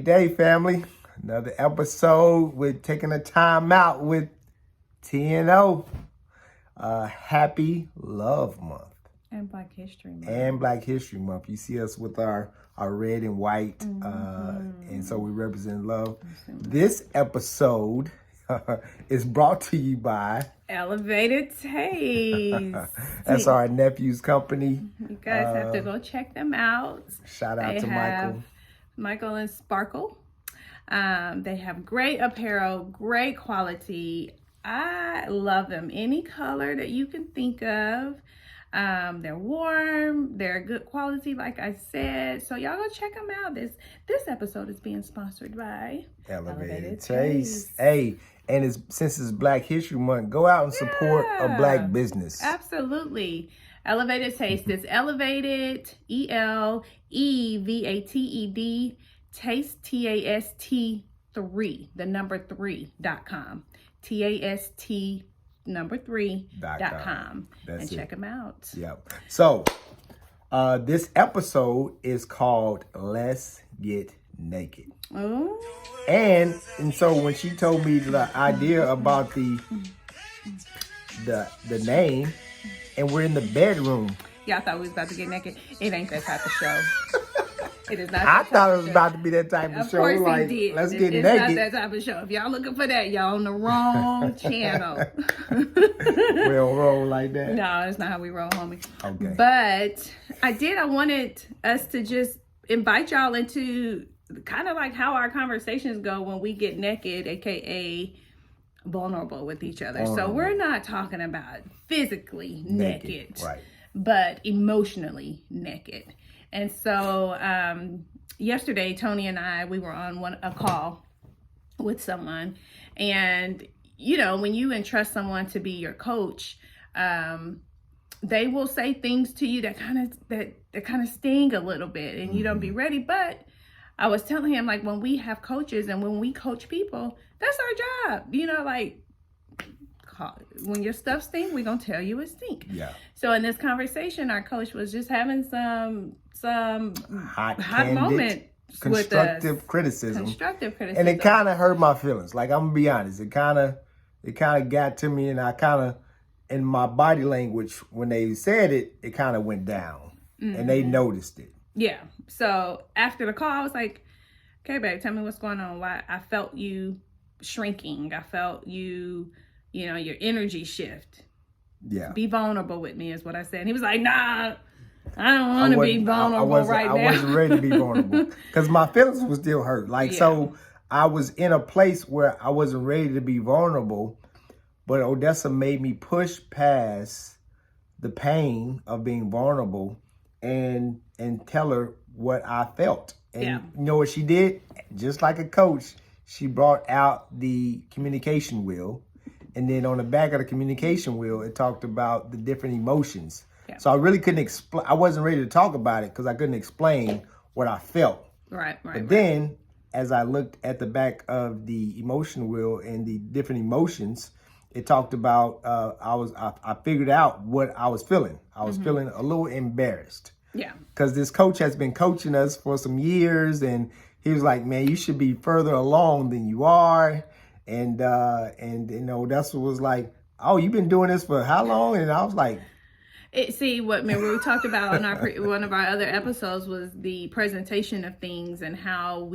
day, family. Another episode. We're taking a time out with TNO. Happy Love Month. And Black History Month. You see us with our red and white. And so we represent love. This episode is brought to you by Elevated Taste. That's our nephew's company. You guys have to go check them out. Shout out to Michael. Michael and Sparkle. They have great apparel, great quality. I love them. Any color that you can think of. They're warm. They're good quality, like I said. So y'all go check them out. This episode is being sponsored by Elevated Taste. Hey, and since it's Black History Month, go out and support a Black business. Absolutely. Elevated Taste is elevated, ELEVATED, taste, TAST 3, the number 3.com. TAST number 3.com. And check them out. Yep. So this episode is called Let's Get Naked. Oh. And so when she told me the idea about the name, and we're in the bedroom. Y'all thought we was about to get naked. It ain't that type of show. It is not. I thought it was about to be that type of show. Of course like, it did. Let's get it's naked. It's not that type of show. If y'all looking for that, y'all on the wrong channel. We don't roll like that. No, that's not how we roll, homie. Okay. But I wanted us to just invite y'all into kind of like how our conversations go when we get naked, aka vulnerable with each other. So we're not talking about physically naked, right? But emotionally naked. And so yesterday, Tony and I, we were on a call with someone, and you know, when you entrust someone to be your coach, they will say things to you that kind of sting a little bit, and you don't be ready. But I was telling him, like, when we have coaches and when we coach people, that's our job. You know, like, when your stuff stink, we're gonna tell you it stink. Yeah. So in this conversation, our coach was just having some hot moment, constructive criticism. And it kind of hurt my feelings. Like, I'm gonna be honest, it kind of got to me, and I kind of, in my body language, when they said it, it kind of went down, and they noticed it. Yeah. So after the call, I was like, "Okay, babe, tell me what's going on. Why I felt you shrinking. I felt you." You know, your energy shift. Yeah. Be vulnerable with me is what I said. And he was like, nah, I don't want to be vulnerable right now. I wasn't ready to be vulnerable because my feelings were still hurt. Like, so I was in a place where I wasn't ready to be vulnerable, but Odessa made me push past the pain of being vulnerable and tell her what I felt. And you know what she did? Just like a coach, she brought out the communication wheel. And then on the back of the communication wheel, it talked about the different emotions. Yeah. So I really couldn't explain. I wasn't ready to talk about it because I couldn't explain what I felt. Right. But then, as I looked at the back of the emotion wheel and the different emotions, it talked about. I figured out what I was feeling. I was feeling a little embarrassed. Yeah. Because this coach has been coaching us for some years, and he was like, "Man, you should be further along than you are." And you know, that's what was like, "Oh, you've been doing this for how long?" And I was like, remember we talked about on one of our other episodes was the presentation of things and how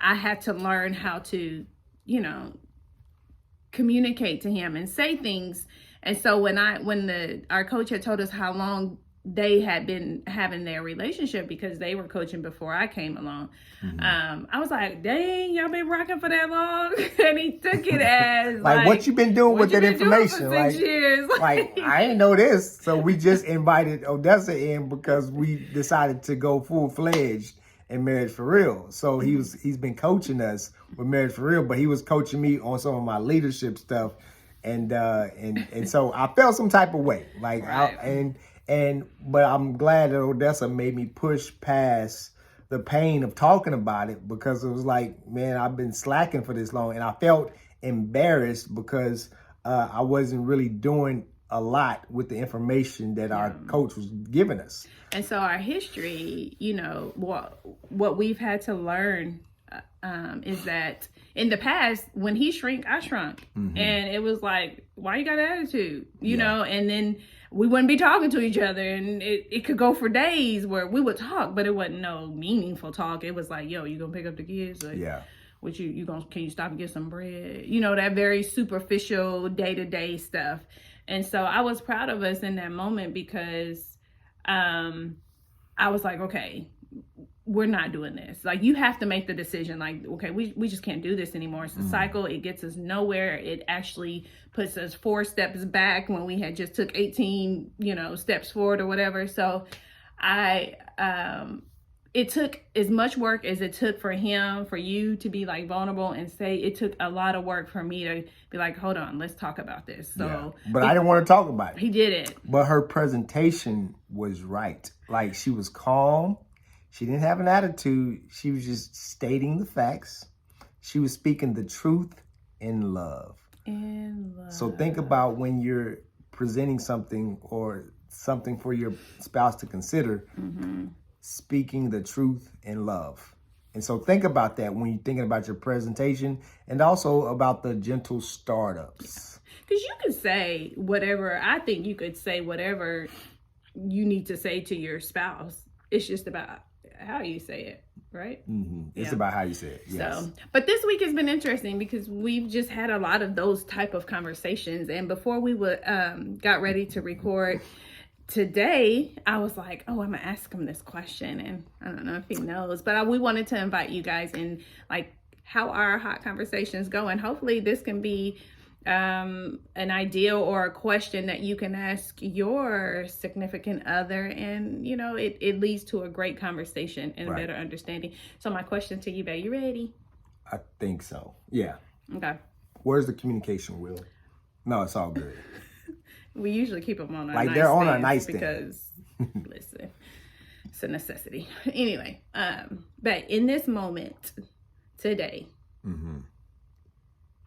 I had to learn how to, you know, communicate to him and say things. And so when our coach had told us how long they had been having their relationship, because they were coaching before I came along. I was like, dang, y'all been rocking for that long? And he took it as like what you been doing with that information? For 6 years. Like, I didn't know this. So we just invited Odessa in because we decided to go full-fledged in Marriage for Real. So he's been coaching us with Marriage for Real, but he was coaching me on some of my leadership stuff. And so I felt some type of way. Like, right. But I'm glad that Odessa made me push past the pain of talking about it, because it was like, man, I've been slacking for this long, and I felt embarrassed because I wasn't really doing a lot with the information that our coach was giving us. And so our history, you know, what we've had to learn is that in the past, when he shrank, I shrunk. And it was like, why you got an attitude? You know, and then we wouldn't be talking to each other, and it could go for days where we would talk, but it wasn't no meaningful talk. It was like, yo, you gonna pick up the kids? Like, what you gonna, can you stop and get some bread? You know, that very superficial day-to-day stuff. And so I was proud of us in that moment because I was like, okay, we're not doing this. Like, you have to make the decision. Like, okay, we just can't do this anymore. It's a cycle. It gets us nowhere. It actually puts us 4 steps back when we had just took 18, you know, steps forward or whatever. So it took as much work as it took for him, for you to be like vulnerable and say, it took a lot of work for me to be like, hold on, let's talk about this. So, but I didn't want to talk about it. He did it. But her presentation was right. Like, she was calm. She didn't have an attitude. She was just stating the facts. She was speaking the truth in love. In love. So think about when you're presenting something or something for your spouse to consider, speaking the truth in love. And so think about that when you're thinking about your presentation, and also about the gentle startups. Because you could say whatever, I think you could say whatever you need to say to your spouse. It's just about how you say it, right? It's about how you say it. Yes. So, but this week has been interesting because we've just had a lot of those type of conversations. And before we got ready to record today, I was like, oh, I'm gonna ask him this question, and I don't know if he knows, but we wanted to invite you guys in, like, how our hot conversations go, and hopefully this can be an idea or a question that you can ask your significant other, and you know, it leads to a great conversation and a better understanding. So my question to you, babe, you ready? I think so. Yeah. Okay. Where's the communication, Will? No, it's all good. We usually keep them on a like, they're on a nightstand nightstand because listen, it's a necessity. Anyway, but in this moment today,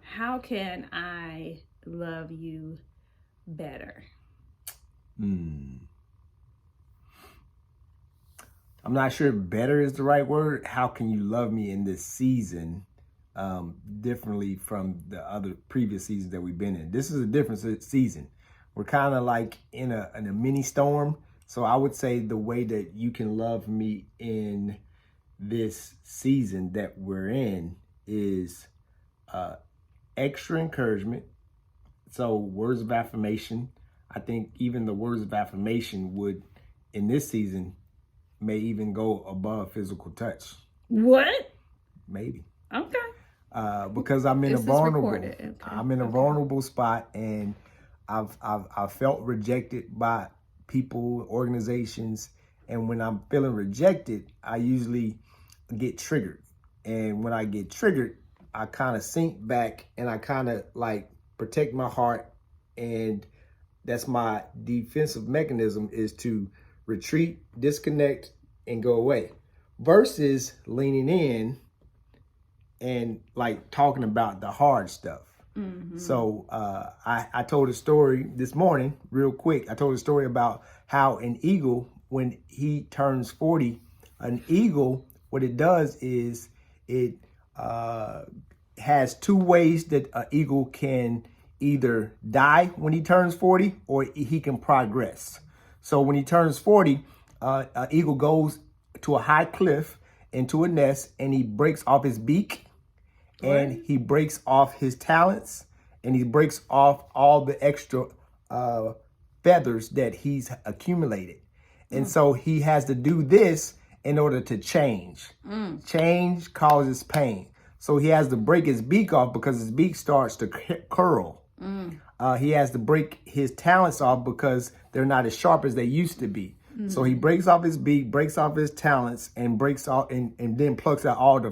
how can I love you better? I'm not sure if better is the right word. How can you love me in this season differently from the other previous seasons that we've been in? This is a different season. We're kind of like in a mini storm. So I would say the way that you can love me in this season that we're in is extra encouragement. So words of affirmation. I think even the words of affirmation would, in this season, may even go above physical touch. What? Maybe. Okay. Because I'm in a vulnerable spot, and I've felt rejected by people, organizations, and when I'm feeling rejected, I usually get triggered. And when I get triggered, I kind of sink back and I kind of like protect my heart, and that's my defensive mechanism, is to retreat, disconnect, and go away, versus leaning in and like talking about the hard stuff. So I told a story this morning real quick. I told a story about how an eagle, when he turns 40, an eagle, what it does is it has 2 ways that an eagle can either die when he turns 40, or he can progress. So when he turns 40, an eagle goes to a high cliff into a nest, and he breaks off his beak, and he breaks off his talons, and he breaks off all the extra feathers that he's accumulated. And so he has to do this in order to change. Change causes pain. So he has to break his beak off because his beak starts to curl. He has to break his talons off because they're not as sharp as they used to be. So he breaks off his beak, breaks off his talons, and breaks off and then plucks out all the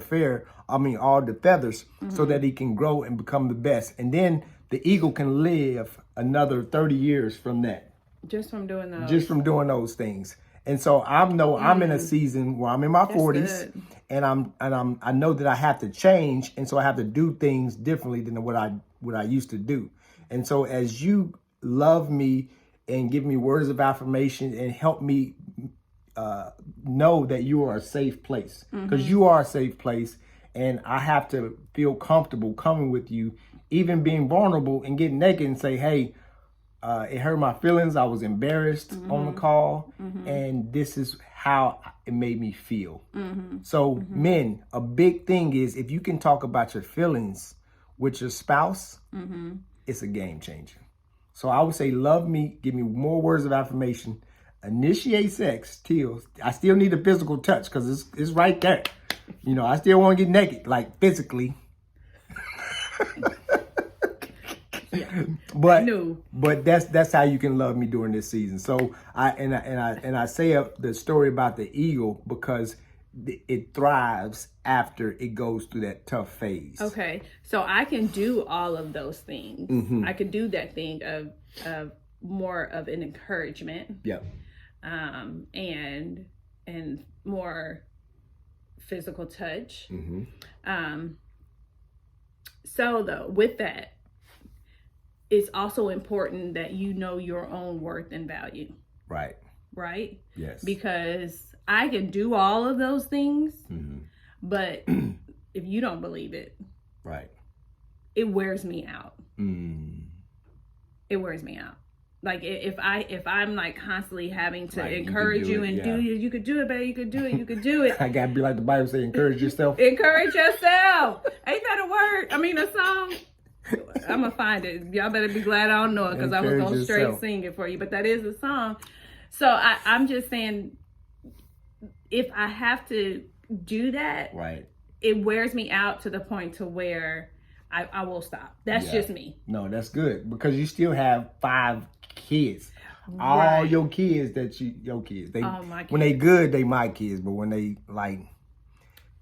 feathers so that he can grow and become the best. And then the eagle can live another 30 years from that. Just from doing those. Just from doing those things. And so I'm in a season where I'm in my 40s, and I know that I have to change, and so I have to do things differently than what I used to do. And so as you love me and give me words of affirmation and help me know that you are a safe place, because you are a safe place, And I have to feel comfortable coming with you, even being vulnerable and getting naked and say, hey, it hurt my feelings. I was embarrassed on the call. And this is how it made me feel. So men, a big thing is if you can talk about your feelings with your spouse, it's a game changer. So I would say, love me, give me more words of affirmation, initiate sex till I still need the physical touch because it's right there. You know, I still want to get naked, like physically. Yeah. But that's how you can love me during this season. So I say the story about the eagle because it thrives after it goes through that tough phase. Okay, so I can do all of those things. I could do that thing of more of an encouragement. Yep. And more physical touch. So though, with that, it's also important that you know your own worth and value. Right. Right? Yes. Because I can do all of those things, but if you don't believe it, right, it wears me out. It wears me out. Like if I'm like constantly having to encourage you and do you could do it, babe, you could do it, you could do it. I gotta be like the Bible says, encourage yourself. Encourage yourself. Ain't that a word? I mean, a song. I'm gonna find it. Y'all better be glad I don't know it because I was gonna straight sing it for you. But that is a song. So I'm just saying, if I have to do that, right, it wears me out to the point to where I will stop. That's just me. No, that's good because you still have 5 kids. All your kids your kids. They my kids. When they good, they my kids. But when they like,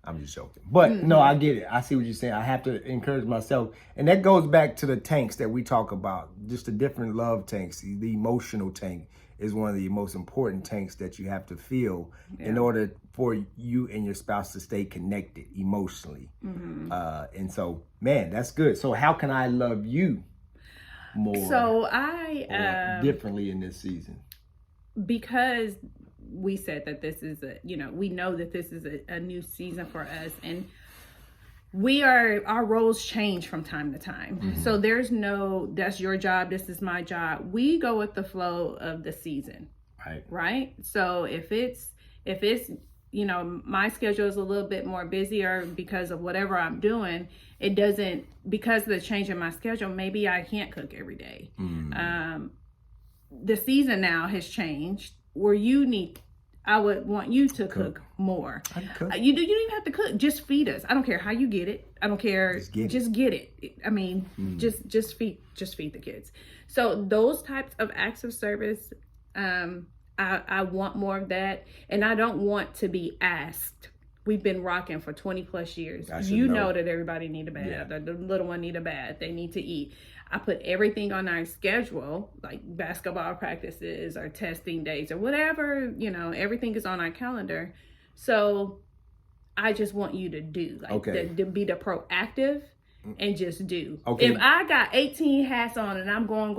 I'm just joking. But no, I get it. I see what you're saying. I have to encourage myself. And that goes back to the tanks that we talk about. Just the different love tanks. The emotional tank is one of the most important tanks that you have to feel in order for you and your spouse to stay connected emotionally. And so, man, that's good. So how can I love you more? So differently in this season? Because we said that this is we know that this is a new season for us, and our roles change from time to time. So there's no, that's your job, this is my job. We go with the flow of the season. Right. So if it's my schedule is a little bit more busier because of whatever I'm doing, it doesn't, because of the change in my schedule, maybe I can't cook every day. The season now has changed where I would want you to cook more. I can cook. You don't even have to cook. Just feed us. I don't care how you get it. I don't care. Just get it. I mean, just feed the kids. So those types of acts of service, I want more of that, and I don't want to be asked. We've been rocking for 20 plus years. You know that everybody need a bath. The little one need a bath. They need to eat. I put everything on our schedule, like basketball practices or testing days or whatever, everything is on our calendar. So I just want you to do, to be the proactive and just do. If I got 18 hats on and I'm going,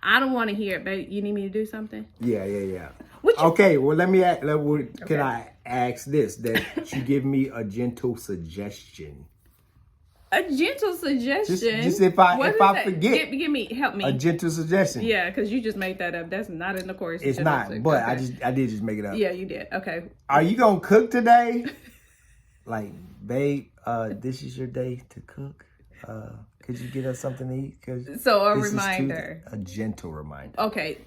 I don't want to hear it, babe. You need me to do something? Yeah. Okay, well, let me ask, can I ask this, that you give me a gentle suggestion? A gentle suggestion. Just if I forget. Help me. A gentle suggestion. Yeah, because you just made that up. That's not in the course. It's not, but I did just make it up. Yeah, you did. Okay. Are you gonna cook today? Like, babe, this is your day to cook. Could you get us something to eat? 'Cause so a reminder. A gentle reminder. Okay.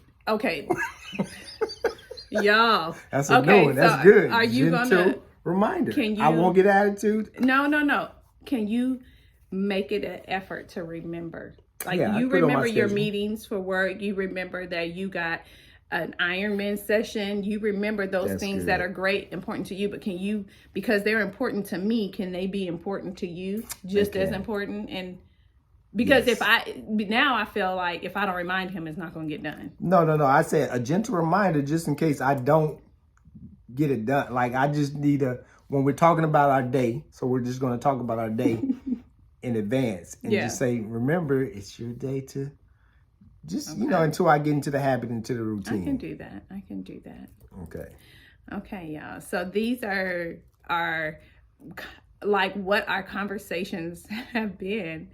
Y'all. That's a new one. That's good. Are you gonna reminder? I won't get attitude. No. Can you make it an effort to remember? Like, you remember your meetings for work. You remember that you got an Ironman session. You remember those things that are great, important to you. But can you, because they're important to me, can they be important to you just as important? And because now I feel like if I don't remind him, it's not going to get done. No. I said a gentle reminder just in case I don't get it done. Like, I just need when we're talking about our day, so we're just going to talk about our day in advance and just say, remember, it's your day to just, until I get into the habit, into the routine. I can do that. Okay. Okay, y'all. So these are like what our conversations have been.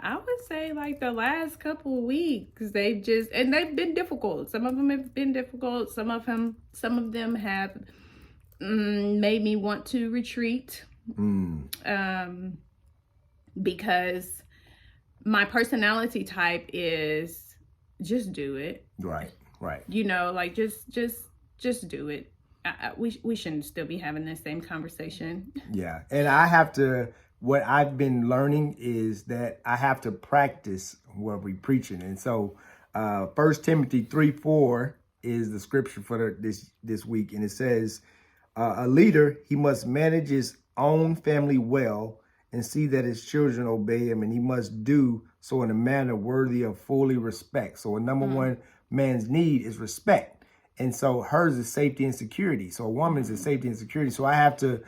I would say like the last couple of weeks, they've been difficult. Some of them have been difficult. Some of them have made me want to retreat. Because my personality type is just do it. Right. You know, like just do it. We shouldn't still be having the same conversation. Yeah, and what I've been learning is that I have to practice what we're preaching. And so 1 Timothy 3:4 is the scripture for this week. And it says, a leader, he must manage his own family well and see that his children obey him. And he must do so in a manner worthy of fully respect. So a number one man's need is respect. And so hers is safety and security. So a woman's is safety and security. So I have to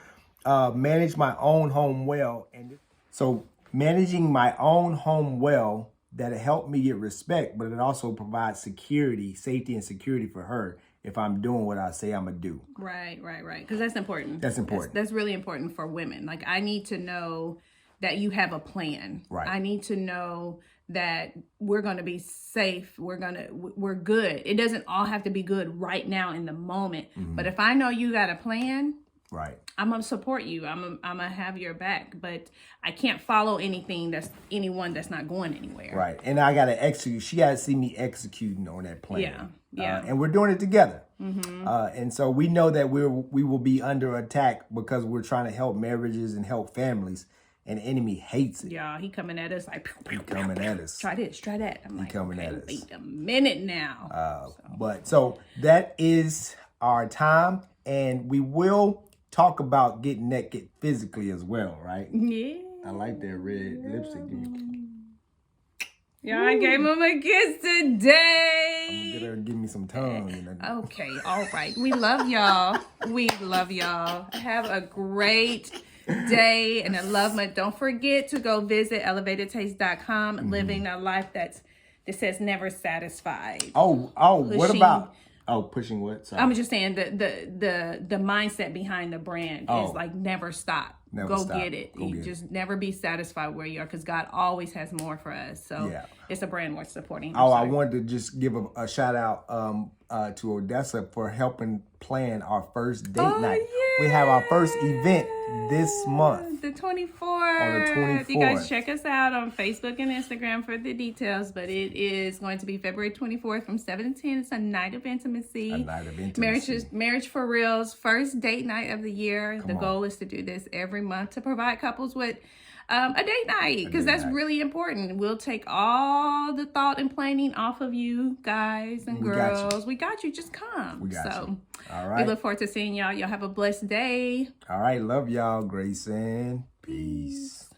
manage my own home well. And so managing my own home well, that'll help me get respect, but it also provides security, safety and security for her if I'm doing what I say I'm going to do. Right. Because that's important. That's important. That's really important for women. Like, I need to know that you have a plan. Right. I need to know that we're going to be safe. We're good. It doesn't all have to be good right now in the moment. But if I know you got a plan, right, I'm going to support you. I'm going to have your back, but I can't follow anyone that's not going anywhere. Right. And I got to execute. She got to see me executing on that plan. Yeah. And we're doing it together. And so we know that we will be under attack because we're trying to help marriages and help families. And the enemy hates it. Yeah, he coming at us like, He coming at us. Try this, try that. I'm like, coming okay, at us. wait a minute now. So that is our time. And we will talk about getting naked physically as well, right? Yeah. I like that red lipstick. Yeah, I gave him a kiss today. I'm gonna get her to give me some tongue. Okay, all right. We love y'all. Have a great day and a love month. Don't forget to go visit elevatedtaste.com, living a life that says never satisfied. What about pushing what? Sorry. I'm just saying the mindset behind the brand is like never stop. Go get it. Just never be satisfied where you are, because God always has more for us. So it's a brand worth supporting. I wanted to just give a shout out to Odessa for helping plan our first date night. Yeah. We have our first event this month. The 24th. On the 24th. You guys check us out on Facebook and Instagram for the details, but it is going to be February 24th from 7 to 10. It's a night of intimacy. Marriage for Real's first date night of the year. The goal is to do this every month to provide couples with a date night, because that's really important. We'll take all the thought and planning off of you guys and girls. We got you. Just come. We got you. All right. We look forward to seeing y'all. Y'all have a blessed day. All right. Love y'all. Grace and peace.